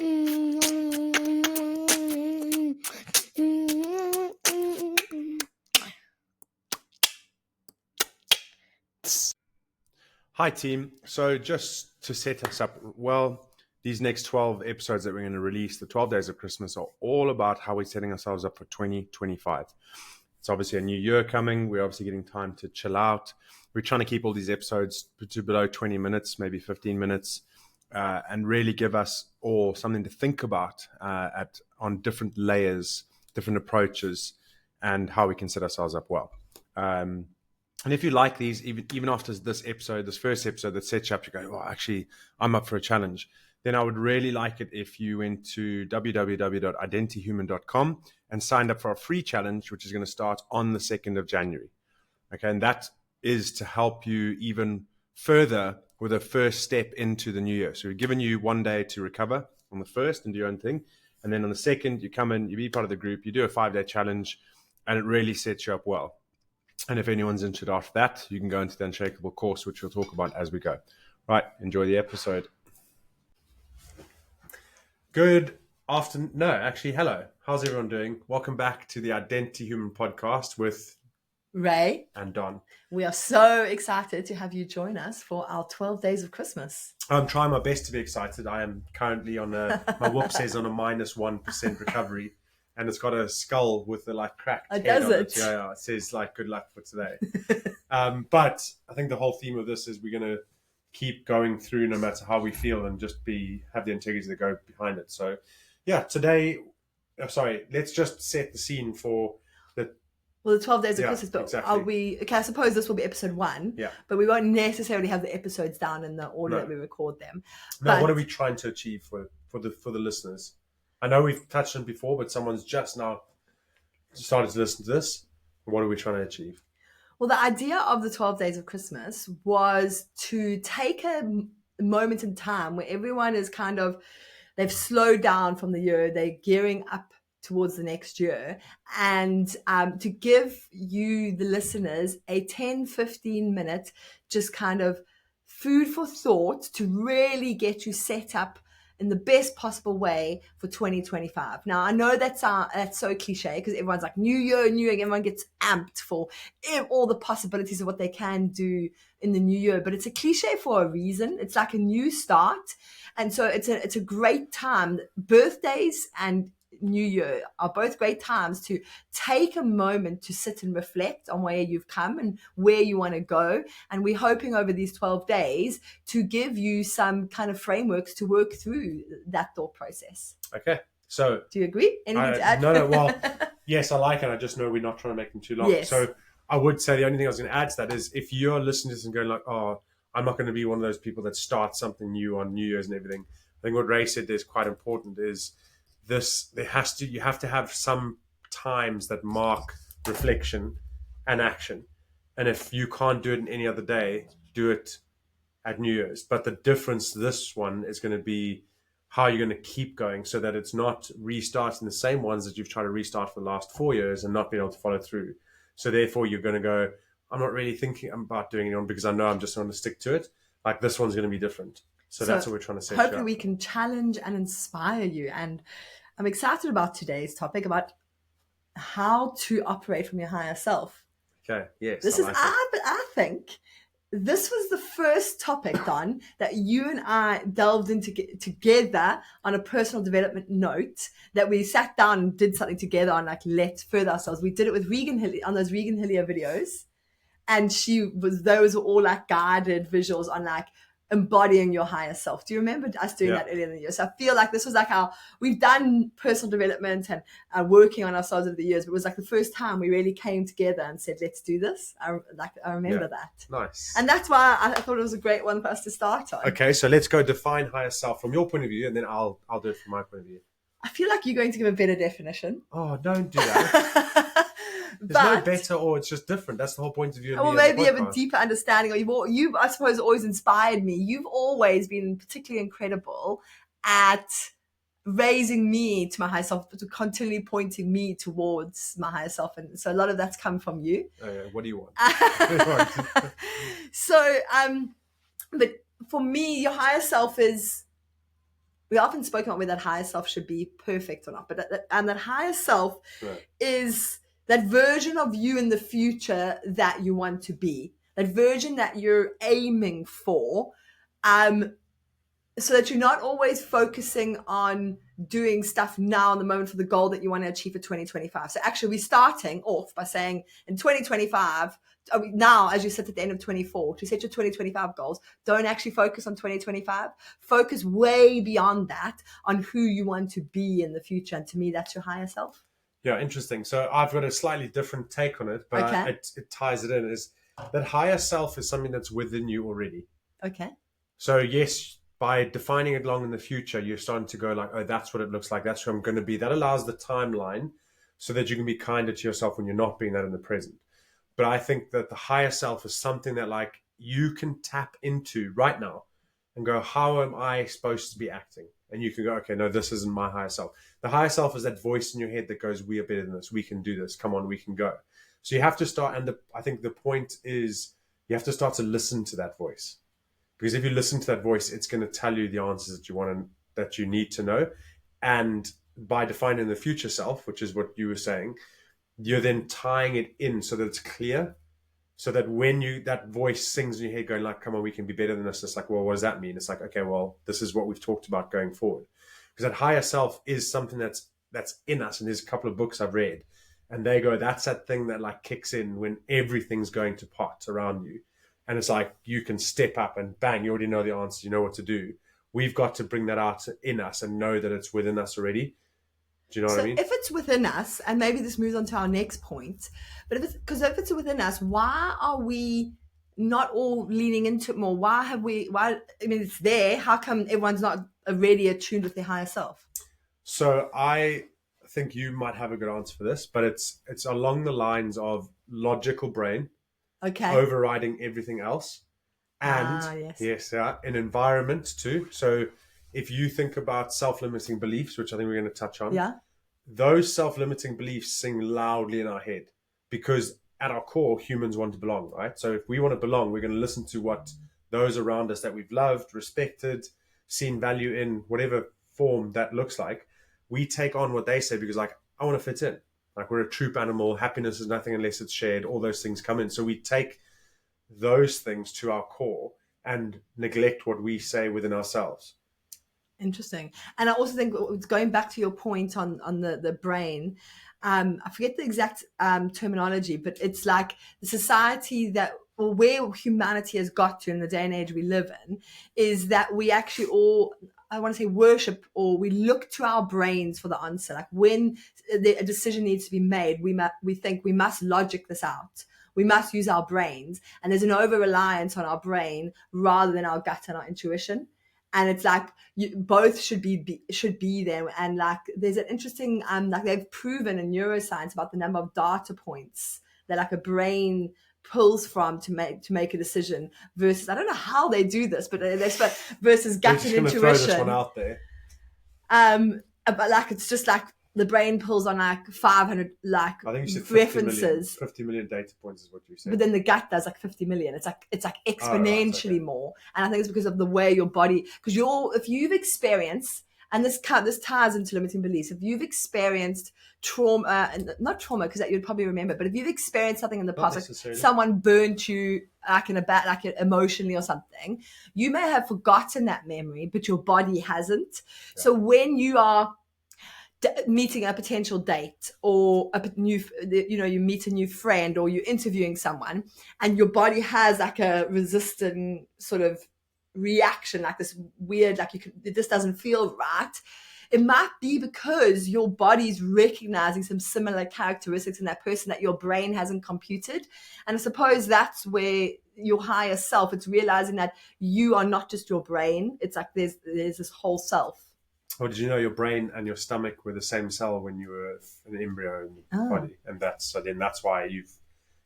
Hi team. So just to set us up, well, these next 12 episodes that we're going to release, the 12 days of Christmas, are all about how we're setting ourselves up for 2025. It's obviously a new year coming. We're obviously getting time to chill out. We're trying to keep all these episodes to below 20 minutes, maybe 15 minutes, and really give us all something to think about on different layers, different approaches, and how we can set ourselves up well. And if you like these, even after this episode, this first episode that sets you up to go, well, actually, I'm up for a challenge, then I would really like it if you went to www.identityhuman.com and signed up for our free challenge, which is going to start on the 2nd of January. Okay, and that is to help you even further with a first step into the new year. So we've given you 1 day to recover on the 1st and do your own thing. And then on the 2nd, you come in, you be part of the group, you do a 5-day challenge, and it really sets you up well. And if anyone's interested after that, you can go into the Unshakable course, which we'll talk about as we go. Right, enjoy the episode. Good afternoon. No, actually, hello. How's everyone doing? Welcome back to the Identity Human podcast with Ray and Don. We are so excited to have you join us for our 12 days of Christmas. I'm trying my best to be excited. I am currently on my whoop says on a -1% recovery. And it's got a skull with the cracked head does on it? it. Yeah, it says good luck for today. But I think the whole theme of this is we're going to keep going through no matter how we feel and just have the integrity that go behind it. So yeah, today, let's just set the scene for the 12 days of Christmas. But exactly. I suppose this will be episode 1. Yeah. But we won't necessarily have the episodes down in the order that we record them. No, what are we trying to achieve for the listeners? I know we've touched on it before, but someone's just now started to listen to this. What are we trying to achieve? Well, the idea of the 12 days of Christmas was to take a moment in time where everyone is they've slowed down from the year, they're gearing up towards the next year, and to give you, the listeners, a 10-15 minute just food for thought to really get you set up in the best possible way for 2025. Now, I know that's so cliche because everyone's like, new year, everyone gets amped for all the possibilities of what they can do in the new year. But it's a cliche for a reason. It's like a new start. And so it's a great time. Birthdays and New Year are both great times to take a moment to sit and reflect on where you've come and where you want to go. And we're hoping over these 12 days to give you some kind of frameworks to work through that thought process. Okay. So do you agree? Anything to add? No. Well, yes, I like it. I just know we're not trying to make them too long. Yes. So I would say the only thing I was going to add to that is if you're listening to this and going oh, I'm not going to be one of those people that start something new on New Year's and everything. I think what Ray said is quite important is you have to have some times that mark reflection and action. And if you can't do it in any other day, do it at New Year's. But the difference this one is going to be how you're going to keep going so that it's not restarting the same ones that you've tried to restart for the last 4 years and not being able to follow through. So therefore you're going to go, I'm not really thinking about doing it on because I know I'm just going to stick to it. Like this one's going to be different. So that's what we're trying to say. Hopefully we can challenge and inspire you. And I'm excited about today's topic about how to operate from your higher self. Okay, yes. I think this was the first topic, Don, that you and I delved into together on a personal development note, that we sat down and did something together on let's further ourselves. We did it with Regan Hillier on those Regan Hillier videos. And those were all guided visuals on embodying your higher self. Do you remember us doing that earlier in the year? So I feel like this was how we've done personal development and working on ourselves over the years, but it was the first time we really came together and said, let's do this. I remember that. Nice. And that's why I thought it was a great one for us to start on. Okay, so let's go define higher self from your point of view, and then I'll do it from my point of view. I feel like you're going to give a better definition. Oh, don't do that. There's no better, or it's just different. That's the whole point of view. Or maybe you have a deeper understanding, or you've, I suppose, always inspired me. You've always been particularly incredible at raising me to my higher self, to continually pointing me towards my higher self. And so a lot of that's come from you. Oh, yeah. What do you want? So, but for me, your higher self is we often spoke about whether that higher self should be perfect or not, but that higher self Right. is that version of you in the future that you want to be, that version that you're aiming for, so that you're not always focusing on doing stuff now in the moment for the goal that you want to achieve for 2025. So actually, we're starting off by saying in 2025, now as you sit at the end of 24, to set your 2025 goals, don't actually focus on 2025. Focus way beyond that on who you want to be in the future. And to me, that's your higher self. Yeah, interesting. So I've got a slightly different take on it, but Okay. it ties it in. Is that higher self is something that's within you already. Okay. So yes, by defining it long in the future, you're starting to go like, oh, that's what it looks like. That's who I'm going to be. That allows the timeline so that you can be kinder to yourself when you're not being that in the present. But I think that the higher self is something that like you can tap into right now and go, how am I supposed to be acting? And you can go, okay, no, this isn't my higher self. The higher self is that voice in your head that goes, we are better than this. We can do this. Come on, we can go. So you have to start. And I think the point is you have to start to listen to that voice. Because if you listen to that voice, it's going to tell you the answers that you want and that you need to know. And by defining the future self, which is what you were saying, you're then tying it in so that it's clear. So that when that voice sings in your head going like, come on, we can be better than this. It's like, well, what does that mean? It's like, okay, well, this is what we've talked about going forward. Because that higher self is something that's in us. And there's a couple of books I've read and they go, that's that thing that like kicks in when everything's going to pot around you. And it's like, you can step up and bang, you already know the answer. You know what to do. We've got to bring that out in us and know that it's within us already. Do you know what I mean? If it's within us, and maybe this moves on to our next point, but if it's within us, why are we not all leaning into it more? Why, I mean, it's there. How come everyone's not already attuned with their higher self? So I think you might have a good answer for this, but it's along the lines of logical brain Okay. overriding everything else. And yes, an environment too. So if you think about self-limiting beliefs, which I think we're going to touch on, those self-limiting beliefs sing loudly in our head because at our core, humans want to belong, right? So if we want to belong, we're going to listen to what those around us that we've loved, respected, seen value in, whatever form that looks like, we take on what they say because like, I want to fit in. Like we're a troop animal. Happiness is nothing unless it's shared. All those things come in. So we take those things to our core and neglect what we say within ourselves. Interesting. And I also think, going back to your point on the brain, I forget the exact terminology, but it's like the society that, or where humanity has got to in the day and age we live in, is that we actually all, I want to say, worship, or we look to our brains for the answer. Like when a decision needs to be made, we think we must logic this out. We must use our brains, and there's an over-reliance on our brain rather than our gut and our intuition. And it's like both should be there. And like there's an interesting like they've proven in neuroscience about the number of data points that like a brain pulls from to make a decision versus, I don't know how they do this, but versus gut and intuition. Throw this one out there. But like it's just like the brain pulls on like 500 like I think you said 50 references. Million. 50 million data points is what you said. But then the gut does like 50 million. It's like exponentially more. And I think it's because of the way your body, because if you've experienced, and this ties into limiting beliefs, if you've experienced trauma, and not trauma because that you'd probably remember, but if you've experienced something in the past, like someone burnt you like in a bat, like emotionally or something, you may have forgotten that memory, but your body hasn't. Yeah. So when you are meeting a potential date, or you meet a new friend, or you're interviewing someone, and your body has like a resistant sort of reaction, like this weird, like this doesn't feel right. It might be because your body's recognizing some similar characteristics in that person that your brain hasn't computed. And I suppose that's where your higher self, it's realizing that you are not just your brain. It's like there's this whole self. Or did you know your brain and your stomach were the same cell when you were an embryo in your body? And that's why you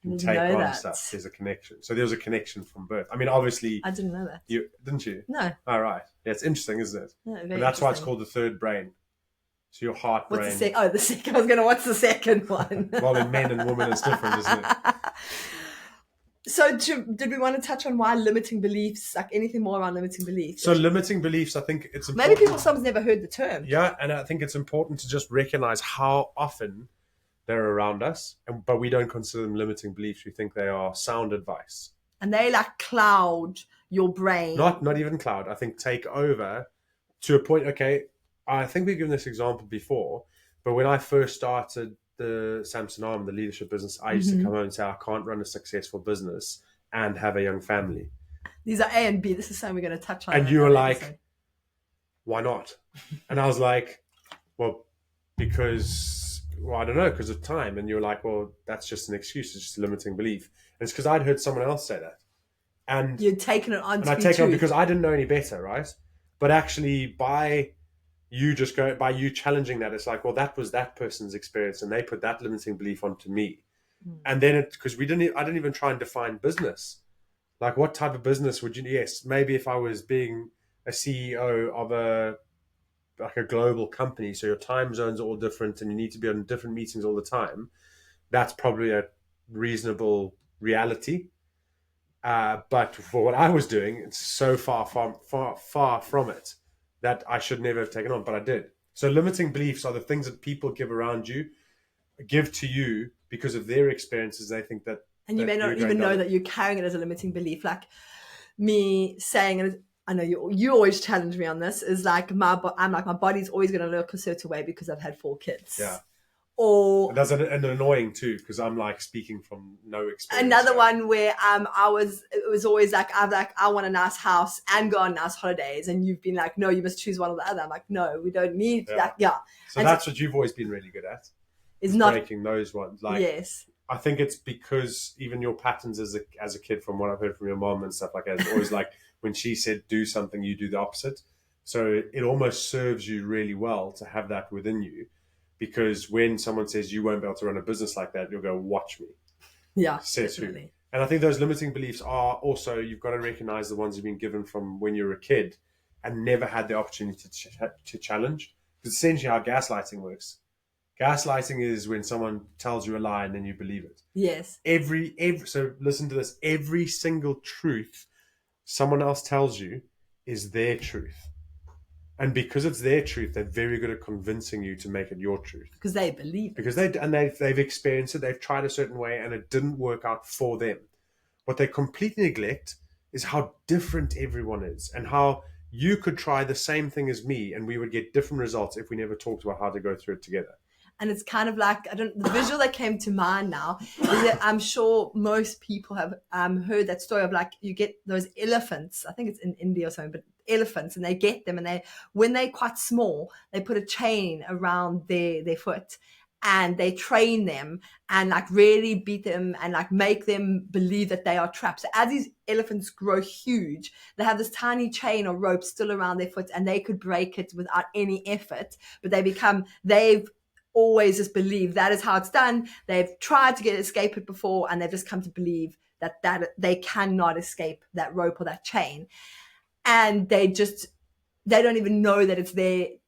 can take on that stuff. There's a connection. So there was a connection from birth. I mean, obviously, I didn't know that. Didn't you? No. All right. Yeah, it's interesting, isn't it? No, and that's why it's called the third brain. So your heart brain. What's the second? I was going to. What's the second one? Well, in men and women, it's different, isn't it? So did we want to touch on why limiting beliefs, like anything more around limiting beliefs? So limiting beliefs, I think it's Maybe important. people, someone's never heard the term. Yeah, and I think it's important to just recognize how often they're around us, but we don't consider them limiting beliefs. We think they are sound advice. And they like cloud your brain. Not even cloud. I think take over to a point. Okay, I think we've given this example before, but when I first started the Samson Arm, the leadership business, I used to come home and say, I can't run a successful business and have a young family. These are A and B. This is something we're going to touch on. And you were like, why not? And I was like, well, because, well, I don't know, because of time. And you were like, well, that's just an excuse. It's just a limiting belief. And it's because I'd heard someone else say that. And you'd taken it on and to I'd be taken true. it on because I didn't know any better, right? But actually, by you challenging that, it's like, well, that was that person's experience, and they put that limiting belief onto me. And then because I didn't even try and define business. Like, what type of business would you? Yes, maybe if I was being a CEO of a global company, so your time zones are all different, and you need to be on different meetings all the time. That's probably a reasonable reality. But for what I was doing, it's so far from it that I should never have taken on, but I did. So limiting beliefs are the things that people give to you because of their experiences. They think that, and you may not even know that you're carrying it as a limiting belief. Like me saying, and I know you always challenge me on this, is like my body's always going to look a certain way because I've had 4 kids. Yeah. Or that's an annoying too, because I'm like speaking from no experience. Another one where it was always like I want a nice house and go on nice holidays, and you've been like, no, you must choose one or the other. I'm like, no, we don't need that. Yeah. So and that's what you've always been really good at. Is not breaking those ones. Like, yes. I think it's because even your patterns as a kid, from what I've heard from your mom and stuff like that, it's always like when she said do something, you do the opposite. So it almost serves you really well to have that within you. Because when someone says you won't be able to run a business like that, you'll go, watch me. Yeah, says definitely. Who. And I think those limiting beliefs are also, you've got to recognize the ones you've been given from when you were a kid and never had the opportunity to challenge. Because essentially how gaslighting works. Gaslighting is when someone tells you a lie and then you believe it. Yes. So listen to this. Every single truth someone else tells you is their truth. And because it's their truth, they're very good at convincing you to make it your truth. Because they believe it. Because they've experienced it, they've tried a certain way, and it didn't work out for them. What they completely neglect is how different everyone is, and how you could try the same thing as me, and we would get different results if we never talked about how to go through it together. And it's kind of like, the visual that came to mind now is that I'm sure most people have heard that story of like, you get those elephants, I think it's in India or something, but elephants, and they get them, and when they're quite small, they put a chain around their foot, and they train them and like really beat them and like make them believe that they are trapped. So as these elephants grow huge, they have this tiny chain or rope still around their foot, and they could break it without any effort, but they've always just believe that is how it's done. They've tried to escape it before, and they've just come to believe that they cannot escape that rope or that chain. And they don't even know that it's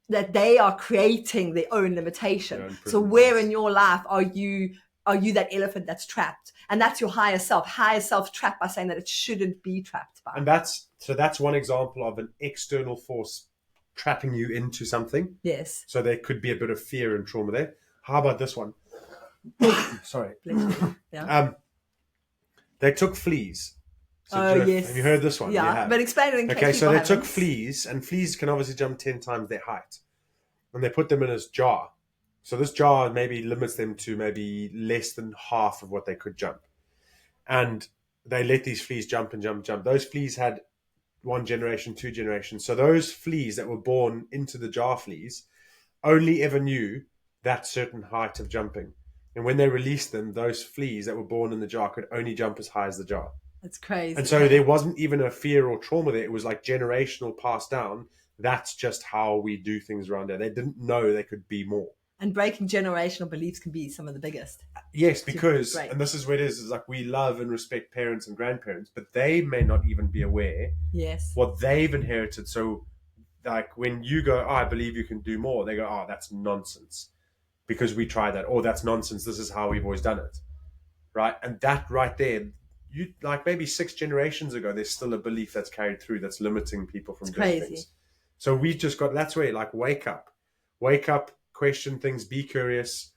that they are creating their own limitation. So where in your life are you that elephant that's trapped? And that's your higher self trapped by saying that it shouldn't be trapped by. And that's one example of an external force trapping you into something. Yes. So there could be a bit of fear and trauma there. How about this one? Sorry. Yeah. They took fleas. So yes. Have you heard this one? Yeah, but explain it in case Okay, so they haven't. took fleas, and fleas can obviously jump 10 times their height. And they put them in this jar. So this jar maybe limits them to maybe less than half of what they could jump. And they let these fleas jump and jump and jump. Those fleas had 1 generation, 2 generations. So those fleas that were born into the jar fleas only ever knew that certain height of jumping. And when they released them, those fleas that were born in the jar could only jump as high as the jar. That's crazy. And so there wasn't even a fear or trauma there. It was like generational passed down. That's just how we do things around there. They didn't know they could be more. And breaking generational beliefs can be some of the biggest. Yes, because, and this is where it is like we love and respect parents and grandparents, but they may not even be aware what they've inherited. So like when you go, I believe you can do more, they go, that's nonsense because we tried that. Or that's nonsense. This is how we've always done it. Right. And that right there, you like maybe 6 generations ago, there's still a belief that's carried through that's limiting people It's from doing crazy. things. So we just got, that's where like wake up, question things, be curious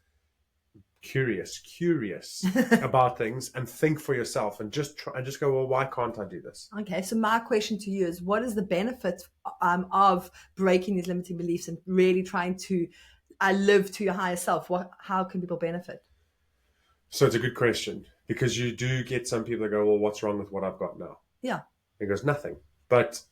about things, and think for yourself, and just try and just go, well, why can't I do this? Okay, so my question to you is, what is the benefit of breaking these limiting beliefs and really trying to live to your higher self? How can people benefit? So it's a good question, because you do get some people that go, well, what's wrong with what I've got now? Yeah. It goes, nothing. But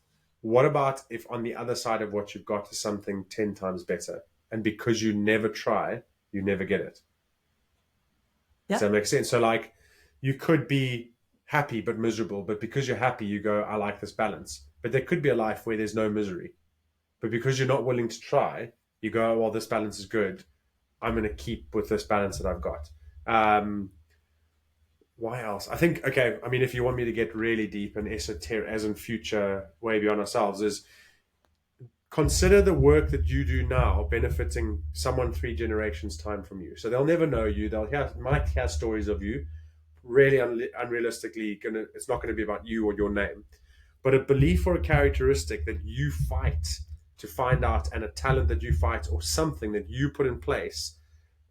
what about if on the other side of what you've got is something 10 times better? And because you never try, you never get it. Does Yeah. that make sense? So, like, you could be happy but miserable, but because you're happy, you go, I like this balance. But there could be a life where there's no misery. But because you're not willing to try, you go, oh, well, this balance is good. I'm going to keep with this balance that I've got. Why else? I think, okay, I mean, if you want me to get really deep and esoteric, as in future, way beyond ourselves, is consider the work that you do now benefiting someone 3 generations time from you. So they'll never know you. Might hear stories of you. Really unrealistically, it's not going to be about you or your name, but a belief or a characteristic that you fight to find out, and a talent that you fight, or something that you put in place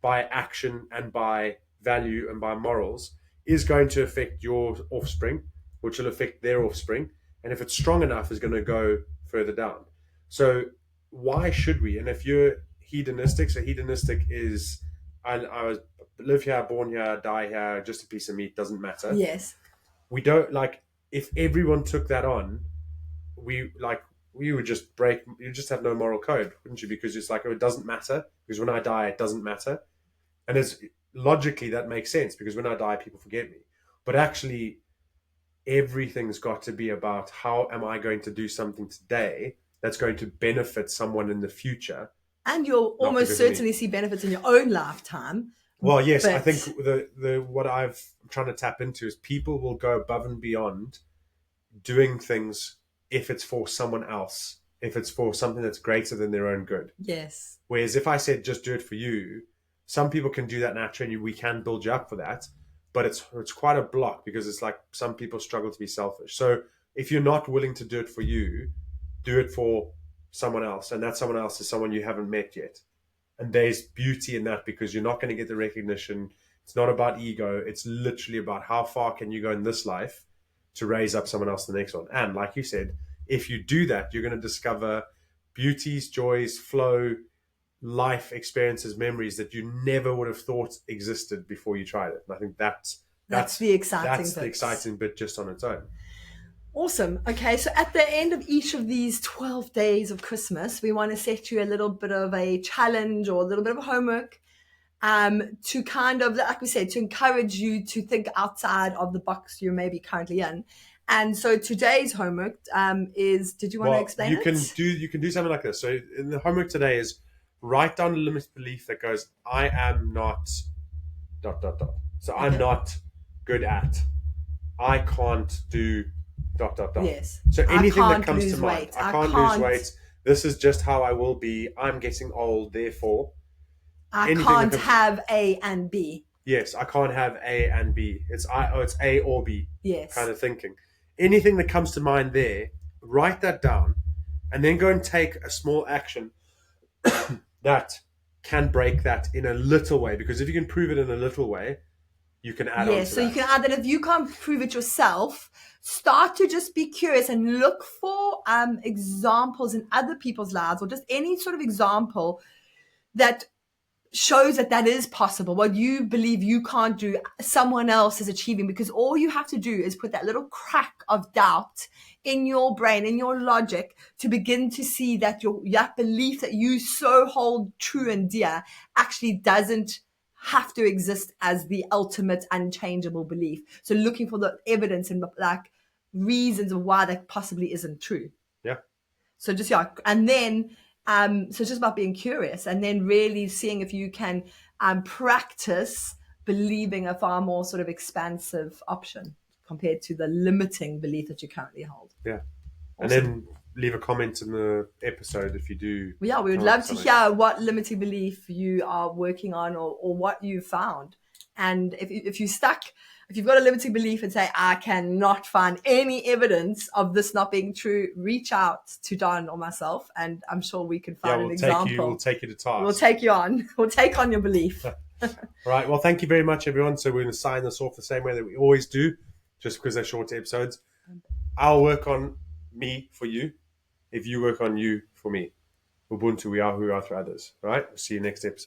by action and by value and by morals, is going to affect your offspring, which will affect their offspring. And if it's strong enough, is going to go further down. So why should we? And if you're hedonistic, so hedonistic is, I was live here, born here, die here, just a piece of meat, doesn't matter. Yes. We don't like, if everyone took that on, we would just break, you just have no moral code, wouldn't you? Because it's like, oh, it doesn't matter, because when I die, it doesn't matter. And it's logically that makes sense, because when I die, people forget me. But actually, everything's got to be about, how am I going to do something today that's going to benefit someone in the future, And you'll not almost because of me. certainly see benefits in your own lifetime. Well, yes, I But think the what I'm trying to tap into is people will go above and beyond doing things if it's for someone else, if it's for something that's greater than their own good. yes. Whereas if I said just do it for you, some people can do that naturally, and we can build you up for that. But it's quite a block, because it's like some people struggle to be selfish. So if you're not willing to do it for you, do it for someone else, and that someone else is someone you haven't met yet. And there's beauty in that, because you're not going to get the recognition. It's not about ego. It's literally about how far can you go in this life to raise up someone else the next one. And like you said, if you do that, you're going to discover beauties, joys, flow, life experiences, memories that you never would have thought existed before you tried it. And I think That's the exciting that's the bit. exciting bit just on its own. Awesome. Okay, so at the end of each of these 12 days of Christmas, we want to set you a little bit of a challenge or a little bit of homework, to kind of, like we said, to encourage you to think outside of the box you may be currently in. And so today's homework is, did you want to explain you it? can do something like this. So in the homework today is, write down a limited belief that goes, I am not ... So I'm Okay. not good at, I can't do ... Yes. So I anything that can't comes to lose mind, weight. I can't lose weight. This is just how I will be. I'm getting old, therefore. I Anything that can't comes- have A and B. Yes, I can't have A and B. It's A or B Yes. kind of thinking. Anything that comes to mind there, write that down, and then go and take a small action that can break that in a little way. Because if you can prove it in a little way, you can add on to Yes, so that. you can add that. If you can't prove it yourself, start to just be curious and look for examples in other people's lives, or just any sort of example that shows that that is possible. What you believe you can't do, someone else is achieving, because all you have to do is put that little crack of doubt in your brain, in your logic, to begin to see that that belief that you so hold true and dear actually doesn't have to exist as the ultimate unchangeable belief. So looking for the evidence and like reasons of why that possibly isn't true. Yeah. So just, yeah, and then so it's just about being curious, and then really seeing if you can practice believing a far more sort of expansive option compared to the limiting belief that you currently hold. Yeah. Awesome. And then leave a comment in the episode if you do. Well, yeah, we would come up love with to something. hear what limiting belief you are working on, or what you found. And if you stuck, if you've got a limiting belief and say, I cannot find any evidence of this not being true, reach out to Don or myself, and I'm sure we can Yeah, find an we'll example. take you to task. We'll take you on. We'll take on your belief. All right. Well, thank you very much, everyone. So we're going to sign this off the same way that we always do, just because they're short episodes. I'll work on me for you if you work on you for me. Ubuntu, we are who we are for others. All right. We'll see you next episode.